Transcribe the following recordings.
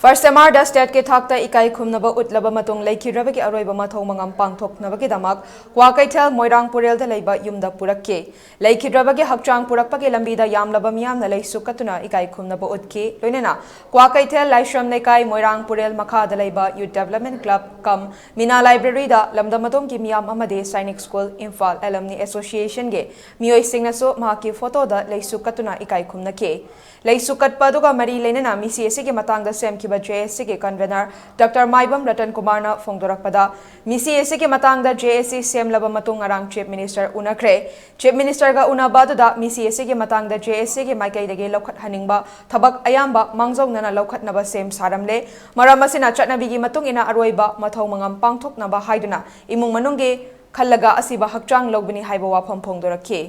First MR state ke thakta ikai khumnaba utlaba matung Leikhidraba ki aroiba mathau mangam pangthoknaba ki damak Kwakaitel Moirang Purel da leiba yumda purakke Leikhidraba ki hakchang purakpa ki lambida yamlaba miyamna leisukatuna ikai khumnaba utkhre loinena Kwakaitel Laishram Nekai Moirang Purel makha da leiba Youth Development Club kam Mina Library da lamda matung ki miyam amade Sainik School Imphal Alumni Association ge miyoi singnaso mahaki photo da leisukatuna ikai khumnake leisukatpa duga mari lenena misi ese ke matang da sem ki JSC के convener doctor Maibam Ratan Kumar ना फोंगदोरकपदा मिसी एसे के मतंग दा JSC सेमलबा मतुंग अरांग चीफ मिनिस्टर उनखरे चीफ मिनिस्टर का उनाबादुदा मिसी एसे के मतंग दा JSC के माइकै दगे लौखत हनिंगबा थबक अयाम्बा मांगजौनना लौखतनबा सेम सारमले मरम असिना चटनबीगी मतुंग इना अरोइबा मथौ मंगम पांगथोकनबा हाइदुना इमुंग मनुंगे खल्लगा असिबा हकचांग लौबनी हाइबा वाफम फोंगदोरखे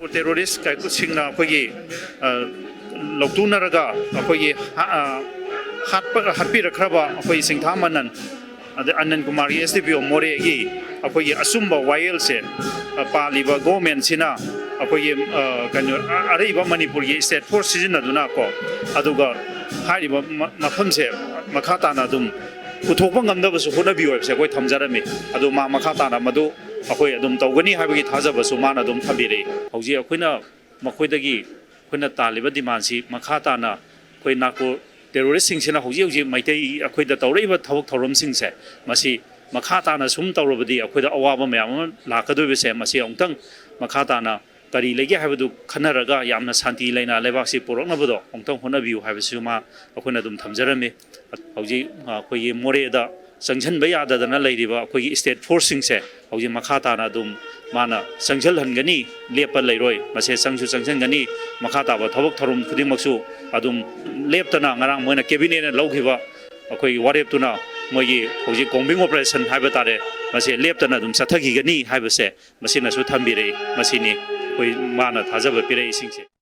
terrorist kai ku singna akhoi loktunaraga akhoi hatpi rakraba akhoi Chingtham Anandkumar SDPO Moreh gi akhoi asumba YL se paliba government sina akhoi kanu ariba Manipur gi state force sijina duna ko aduga hariba mapham se makhata na dum uthokpa ngamdaba su hona biyo se koi thamjarami adu ma makhata na madu अखोई अदुम तौगनी हाबगी थाजबसु माना अदुम थबिरे हौजी अखोइना मखोइदगी अखोइना तालिबा डिमांडसी मखा ताना अखोइ नाको terrorist सिंगसिना हौजी हौजी Meitei अखोइदा तौरैबा थबक थौरम सिंगसे मसी मखा ताना सुम तौरबदी अखोइदा अवाबा मयाम लाकदोबसे मसी अमतंग मखा ताना करी लेगे हाबदु खनरगा यामना शांति लेना लेबासी पुरकनबदो अमतंग होनबियु हाबसु मा अखोइना अदुम थमजरमे हौजी अखोइ मोरेदा संजन यादना अखोई स्टेट फोर्सिंग से हौजी मखा ताना दुम माना संजल हनगनी लेप लेरोय मसे संजु संजनगनी मखा ताबा थबक थरुम खुदिमक्सु अदुम लेपतना ngarang मोइना कैबिनेट लौखिबा अखोई वारेपतुना मोगी हौजी कॉम्बिंग ऑपरेशन हाइबा तारे मसे लेपतना दुम सथगिगनी हाइबसे मसिनासु थंबिरे मसिनी कोई माना थाजब पिरे सिंगसे